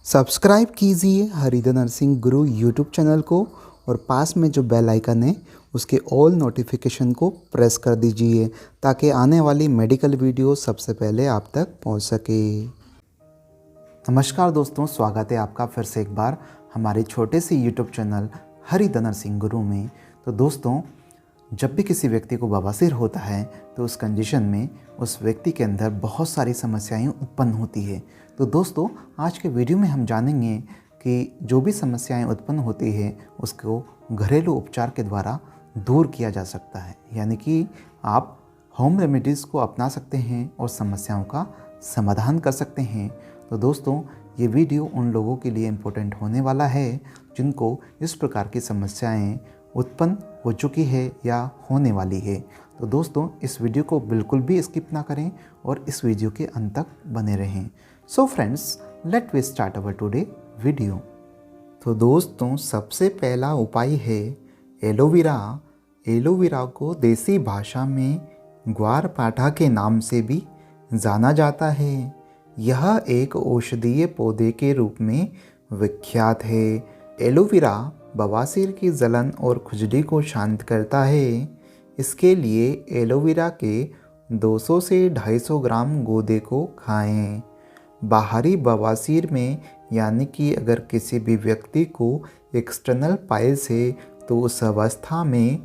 Subscribe कीजिए हरिधर नरसिंह गुरु YouTube channel को और पास में जो बेल आइकन है उसके ऑल नोटिफिकेशन को प्रेस कर दीजिए ताकि आने वाली मेडिकल वीडियो सबसे पहले आप तक पहुंच सके। नमस्कार दोस्तों, स्वागत है आपका फिर से एक बार हमारे छोटे से यूट्यूब चैनल हरिधर नरसिंह गुरु में। तो दोस्तों, जब भी किसी व्यक्ति को बवासीर होता है तो उस कंडीशन में उस व्यक्ति के अंदर बहुत सारी समस्याएं उत्पन्न होती है। तो दोस्तों, आज के वीडियो में हम जानेंगे कि जो भी समस्याएं उत्पन्न होती है उसको घरेलू उपचार के द्वारा दूर किया जा सकता है, यानी कि आप होम रेमेडीज़ को अपना सकते हैं और समस्याओं का समाधान कर सकते हैं। तो दोस्तों, ये वीडियो उन लोगों के लिए इम्पोर्टेंट होने वाला है जिनको इस प्रकार की समस्याएं उत्पन्न हो चुकी है या होने वाली है। तो दोस्तों, इस वीडियो को बिल्कुल भी स्किप ना करें और इस वीडियो के अंत तक बने रहें। So friends, let we start our today video. तो दोस्तों, सबसे पहला उपाय है एलोवेरा। एलोवेरा को देसी भाषा में ग्वारपाठा के नाम से भी जाना जाता है। यह एक औषधीय पौधे के रूप में विख्यात है। एलोवेरा बवासीर की जलन और खुजली को शांत करता है। इसके लिए एलोवेरा के 200 से 250 ग्राम गूदे को खाएं। बाहरी बवासीर में, यानी कि अगर किसी भी व्यक्ति को एक्सटर्नल पाइल्स है तो उस अवस्था में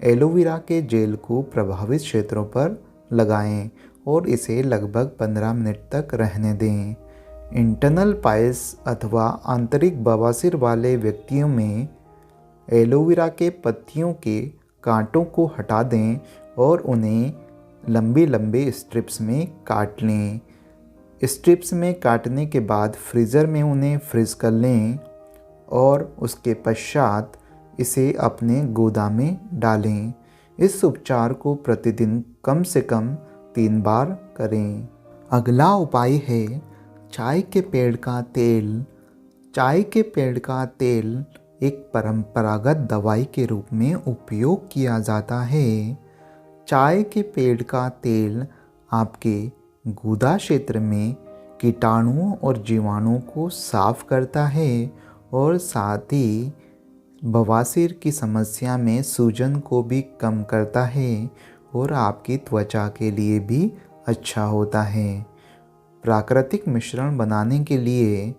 एलोवेरा के जेल को प्रभावित क्षेत्रों पर लगाएं और इसे लगभग 15 मिनट तक रहने दें। इंटरनल पाइल्स अथवा आंतरिक बवासीर वाले व्यक्तियों में एलोवेरा के पत्तियों के कांटों को हटा दें और उन्हें लंबी लंबी स्ट्रिप्स में काट लें। स्ट्रिप्स में काटने के बाद फ्रीज़र में उन्हें फ्रीज़ कर लें और उसके पश्चात इसे अपने गोदाम में डालें। इस उपचार को प्रतिदिन कम से कम 3 बार करें। अगला उपाय है चाय के पेड़ का तेल। चाय के पेड़ का तेल एक परंपरागत दवाई के रूप में उपयोग किया जाता है। चाय के पेड़ का तेल आपके गुदा क्षेत्र में कीटाणुओं और जीवाणुओं को साफ करता है और साथ ही बवासीर की समस्या में सूजन को भी कम करता है और आपकी त्वचा के लिए भी अच्छा होता है। प्राकृतिक मिश्रण बनाने के लिए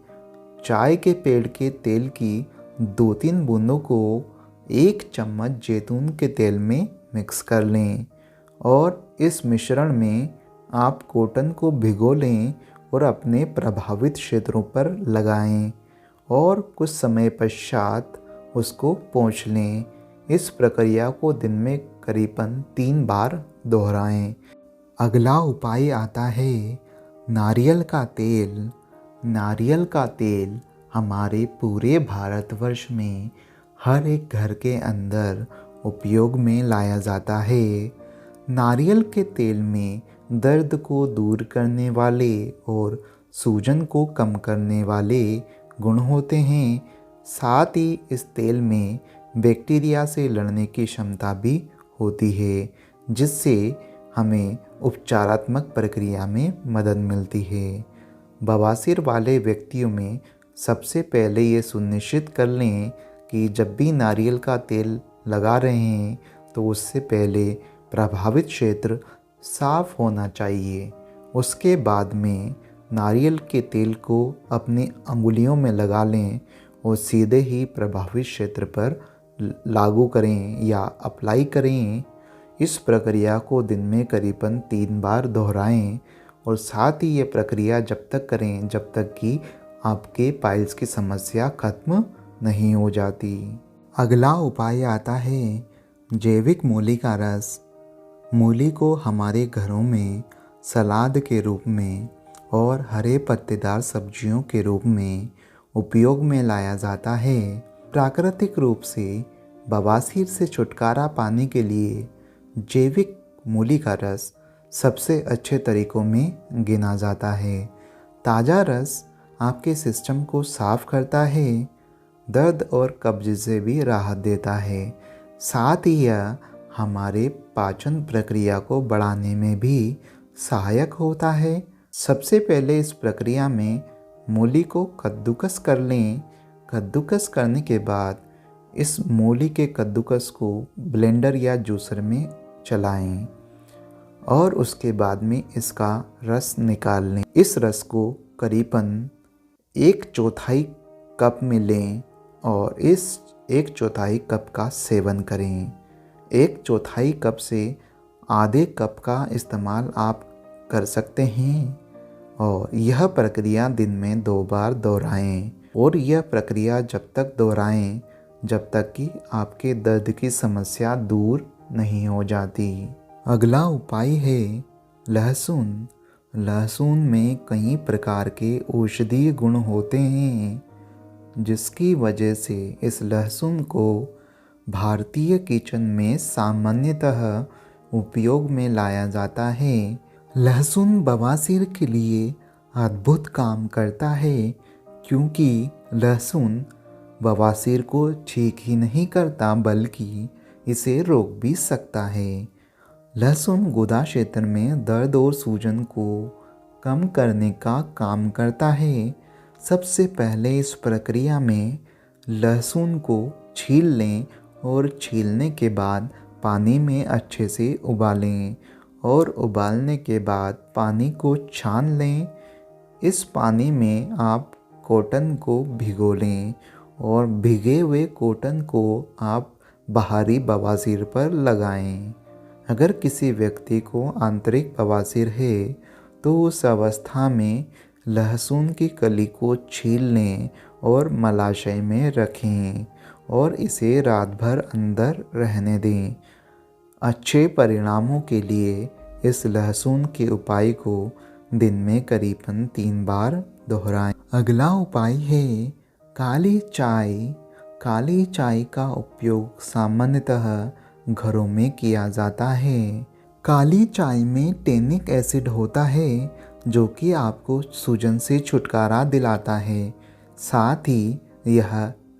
चाय के पेड़ के तेल की 2-3 बूंदों को 1 चम्मच जैतून के तेल में मिक्स कर लें और इस मिश्रण में आप कॉटन को भिगो लें और अपने प्रभावित क्षेत्रों पर लगाएं और कुछ समय पश्चात उसको पोंछ लें। इस प्रक्रिया को दिन में करीबन 3 बार दोहराएं। अगला उपाय आता है नारियल का तेल। नारियल का तेल हमारे पूरे भारतवर्ष में हर एक घर के अंदर उपयोग में लाया जाता है। नारियल के तेल में दर्द को दूर करने वाले और सूजन को कम करने वाले गुण होते हैं। साथ ही इस तेल में बैक्टीरिया से लड़ने की क्षमता भी होती है, जिससे हमें उपचारात्मक प्रक्रिया में मदद मिलती है। बवासीर वाले व्यक्तियों में सबसे पहले ये सुनिश्चित कर लें कि जब भी नारियल का तेल लगा रहे हैं तो उससे पहले प्रभावित क्षेत्र साफ होना चाहिए। उसके बाद में नारियल के तेल को अपनी अंगुलियों में लगा लें और सीधे ही प्रभावित क्षेत्र पर लागू करें या अप्लाई करें। इस प्रक्रिया को दिन में करीबन 3 बार दोहराएं और साथ ही ये प्रक्रिया जब तक करें जब तक कि आपके पाइल्स की समस्या खत्म नहीं हो जाती। अगला उपाय आता है जैविक मूली का रस। मूली को हमारे घरों में सलाद के रूप में और हरे पत्तेदार सब्जियों के रूप में उपयोग में लाया जाता है। प्राकृतिक रूप से बवासीर से छुटकारा पाने के लिए जैविक मूली का रस सबसे अच्छे तरीकों में गिना जाता है। ताज़ा रस आपके सिस्टम को साफ करता है, दर्द और कब्ज से भी राहत देता है। साथ ही यह हमारे पाचन प्रक्रिया को बढ़ाने में भी सहायक होता है। सबसे पहले इस प्रक्रिया में मूली को कद्दूकस कर लें। कद्दूकस करने के बाद इस मूली के कद्दूकस को ब्लेंडर या जूसर में चलाएं और उसके बाद में इसका रस निकाल लें। इस रस को करीबन 1/4 कप में लें और इस 1/4 कप का सेवन करें। 1/4 कप से आधे कप का इस्तेमाल आप कर सकते हैं और यह प्रक्रिया दिन में 2 बार दोहराएं और यह प्रक्रिया जब तक दोहराएं जब तक कि आपके दर्द की समस्या दूर नहीं हो जाती। अगला उपाय है लहसुन। लहसुन में कई प्रकार के औषधीय गुण होते हैं, जिसकी वजह से इस लहसुन को भारतीय किचन में सामान्यतः उपयोग में लाया जाता है। लहसुन बवासीर के लिए अद्भुत काम करता है, क्योंकि लहसुन बवासीर को ठीक ही नहीं करता बल्कि इसे रोक भी सकता है। लहसुन गुदा क्षेत्र में दर्द और सूजन को कम करने का काम करता है। सबसे पहले इस प्रक्रिया में लहसुन को छील लें और छीलने के बाद पानी में अच्छे से उबालें और उबालने के बाद पानी को छान लें। इस पानी में आप कॉटन को भिगो लें और भिगे हुए कॉटन को आप बाहरी बवासीर पर लगाएं। अगर किसी व्यक्ति को आंतरिक बवासीर है तो उस अवस्था में लहसुन की कली को छील लें और मलाशय में रखें और इसे रात भर अंदर रहने दें। अच्छे परिणामों के लिए इस लहसुन के उपाय को दिन में करीबन 3 बार दोहराएं। अगला उपाय है काली चाय। काली चाय का उपयोग सामान्यतः घरों में किया जाता है। काली चाय में टैनिक एसिड होता है जो कि आपको सूजन से छुटकारा दिलाता है। साथ ही यह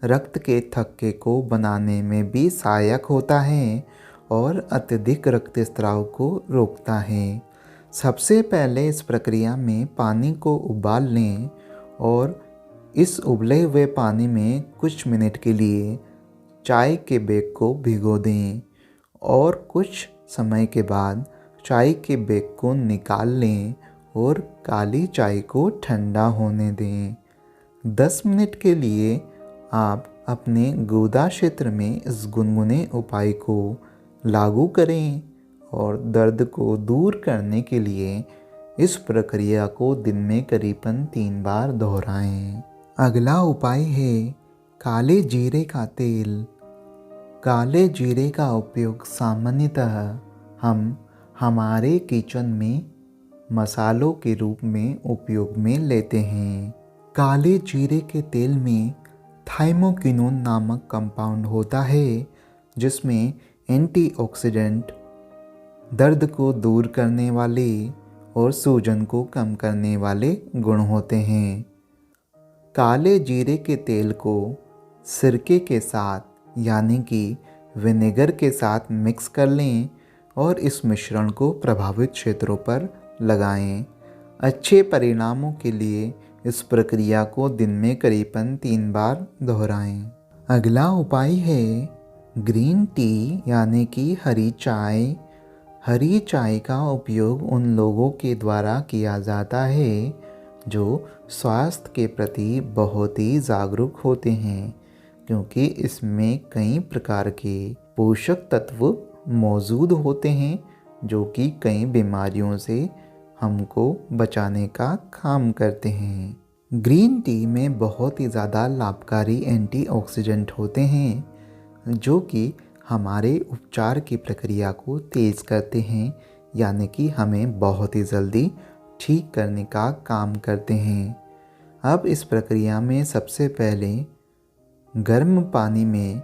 रक्त के थक्के को बनाने में भी सहायक होता है और अत्यधिक रक्तस्राव को रोकता है। सबसे पहले इस प्रक्रिया में पानी को उबाल लें और इस उबले हुए पानी में कुछ मिनट के लिए चाय के बैग को भिगो दें और कुछ समय के बाद चाय के बैग को निकाल लें और काली चाय को ठंडा होने दें। 10 मिनट के लिए आप अपने गुदा क्षेत्र में इस गुनगुने उपाय को लागू करें और दर्द को दूर करने के लिए इस प्रक्रिया को दिन में करीबन 3 बार दोहराएं। अगला उपाय है काले जीरे का तेल। काले जीरे का उपयोग सामान्यतः हम हमारे किचन में मसालों के रूप में उपयोग में लेते हैं। काले जीरे के तेल में थाइमोकिनोन नामक कंपाउंड होता है जिसमें एंटीऑक्सीडेंट, दर्द को दूर करने वाले और सूजन को कम करने वाले गुण होते हैं। काले जीरे के तेल को सिरके के साथ यानी कि विनेगर के साथ मिक्स कर लें और इस मिश्रण को प्रभावित क्षेत्रों पर लगाएं। अच्छे परिणामों के लिए इस प्रक्रिया को दिन में करीबन 3 बार दोहराएं। अगला उपाय है ग्रीन टी यानी कि हरी चाय। हरी चाय का उपयोग उन लोगों के द्वारा किया जाता है जो स्वास्थ्य के प्रति बहुत ही जागरूक होते हैं, क्योंकि इसमें कई प्रकार के पोषक तत्व मौजूद होते हैं जो कि कई बीमारियों से हमको बचाने का काम करते हैं। ग्रीन टी में बहुत ही ज़्यादा लाभकारी एंटीऑक्सीडेंट होते हैं जो कि हमारे उपचार की प्रक्रिया को तेज़ करते हैं, यानी कि हमें बहुत ही जल्दी ठीक करने का काम करते हैं। अब इस प्रक्रिया में सबसे पहले गर्म पानी में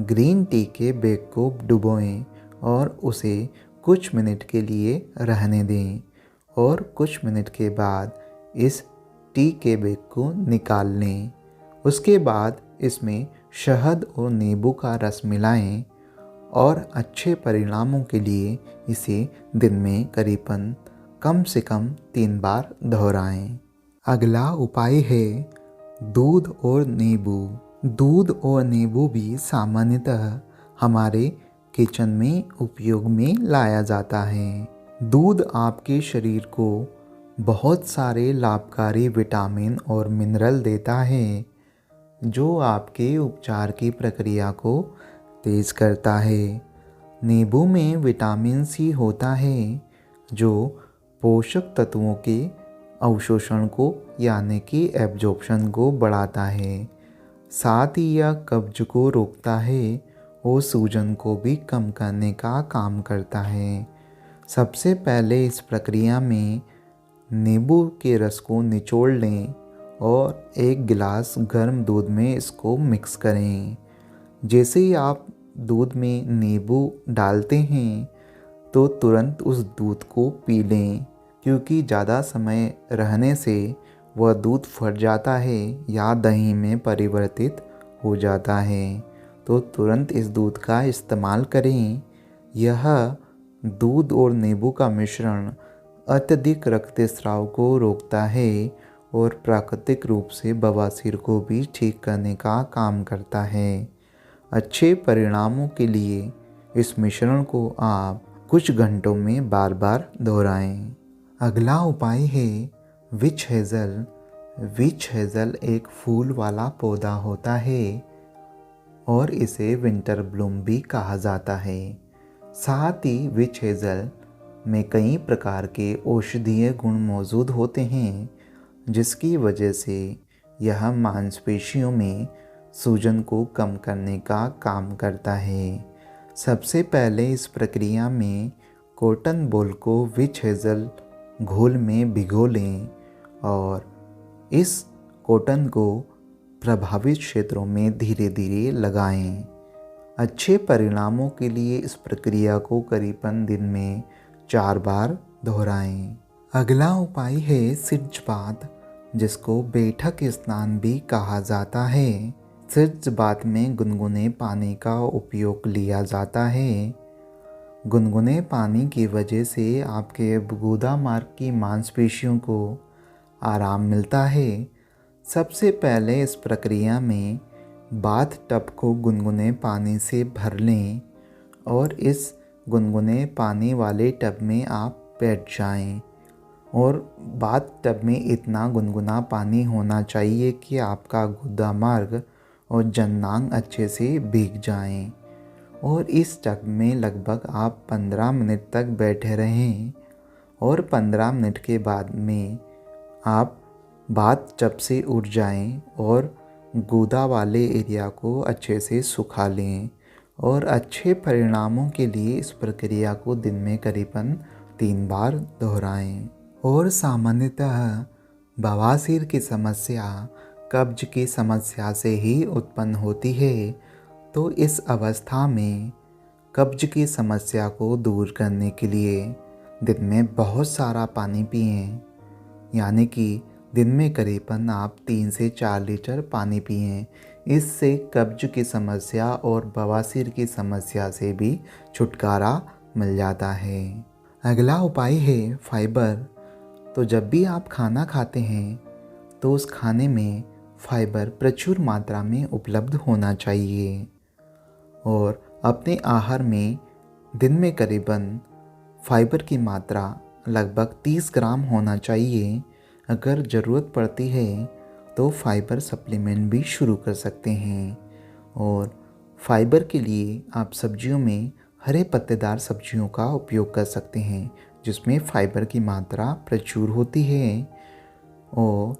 ग्रीन टी के बैग को डुबोएं और उसे कुछ मिनट के लिए रहने दें और कुछ मिनट के बाद इस टी के बैग को निकाल लें। उसके बाद इसमें शहद और नींबू का रस मिलाएं और अच्छे परिणामों के लिए इसे दिन में करीबन कम से कम 3 बार दोहराएं। अगला उपाय है दूध और नींबू। दूध और नींबू भी सामान्यतः हमारे किचन में उपयोग में लाया जाता है। दूध आपके शरीर को बहुत सारे लाभकारी विटामिन और मिनरल देता है जो आपके उपचार की प्रक्रिया को तेज करता है। नींबू में विटामिन सी होता है जो पोषक तत्वों के अवशोषण को यानी कि एब्जॉर्प्शन को बढ़ाता है। साथ ही यह कब्ज को रोकता है और सूजन को भी कम करने का काम करता है। सबसे पहले इस प्रक्रिया में नींबू के रस को निचोड़ लें और एक गिलास गर्म दूध में इसको मिक्स करें। जैसे ही आप दूध में नींबू डालते हैं तो तुरंत उस दूध को पी लें, क्योंकि ज़्यादा समय रहने से वह दूध फट जाता है या दही में परिवर्तित हो जाता है। तो तुरंत इस दूध का इस्तेमाल करें। यह दूध और नींबू का मिश्रण अत्यधिक रक्तस्राव को रोकता है और प्राकृतिक रूप से बवासीर को भी ठीक करने का काम करता है। अच्छे परिणामों के लिए इस मिश्रण को आप कुछ घंटों में बार बार दोहराएं। अगला उपाय है विच हेज़ल। विच हेज़ल एक फूल वाला पौधा होता है और इसे विंटर ब्लूम भी कहा जाता है। साथ ही विच हेज़ल में कई प्रकार के औषधीय गुण मौजूद होते हैं जिसकी वजह से यह मांसपेशियों में सूजन को कम करने का काम करता है। सबसे पहले इस प्रक्रिया में कॉटन बॉल को विच हेज़ल घोल में भिगो लें और इस कॉटन को प्रभावित क्षेत्रों में धीरे धीरे लगाएं। अच्छे परिणामों के लिए इस प्रक्रिया को करीबन दिन में 4 बार दोहराएं। अगला उपाय है सिरजपात, जिसको बैठक स्नान भी कहा जाता है। सिरजपात में गुनगुने पानी का उपयोग लिया जाता है। गुनगुने पानी की वजह से आपके गुदा मार्ग की मांसपेशियों को आराम मिलता है। सबसे पहले इस प्रक्रिया में बाथ टब को गुनगुने पानी से भर लें और इस गुनगुने पानी वाले टब में आप बैठ जाएं और बाथ टब में इतना गुनगुना पानी होना चाहिए कि आपका गुदा मार्ग और जननांग अच्छे से भीग जाएं और इस टब में लगभग आप 15 मिनट तक बैठे रहें और 15 मिनट के बाद में आप बाथ टब से उठ जाएं और गुदा वाले एरिया को अच्छे से सुखा लें। और अच्छे परिणामों के लिए इस प्रक्रिया को दिन में करीबन 3 बार दोहराएं। और सामान्यतः बवासीर की समस्या कब्ज की समस्या से ही उत्पन्न होती है, तो इस अवस्था में कब्ज की समस्या को दूर करने के लिए दिन में बहुत सारा पानी पिएं, यानी कि दिन में करीबन आप 3 से 4 लीटर पानी पिएं। इससे कब्ज की समस्या और बवासीर की समस्या से भी छुटकारा मिल जाता है। अगला उपाय है फाइबर। तो जब भी आप खाना खाते हैं तो उस खाने में फाइबर प्रचुर मात्रा में उपलब्ध होना चाहिए और अपने आहार में दिन में करीबन फाइबर की मात्रा लगभग 30 ग्राम होना चाहिए। अगर ज़रूरत पड़ती है तो फाइबर सप्लीमेंट भी शुरू कर सकते हैं। और फाइबर के लिए आप सब्जियों में हरे पत्तेदार सब्जियों का उपयोग कर सकते हैं जिसमें फाइबर की मात्रा प्रचुर होती है और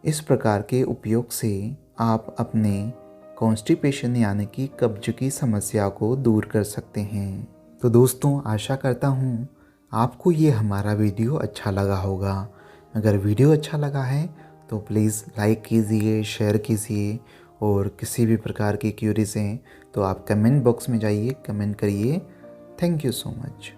इस प्रकार के उपयोग से आप अपने कॉन्स्टिपेशन यानी कि कब्ज की समस्या को दूर कर सकते हैं। तो दोस्तों, आशा करता हूँ आपको ये हमारा वीडियो अच्छा लगा होगा। अगर वीडियो अच्छा लगा है तो प्लीज़ लाइक कीजिए, शेयर कीजिए और किसी भी प्रकार की क्यूरीज हैं तो आप कमेंट बॉक्स में जाइए, कमेंट करिए। Thank you so much.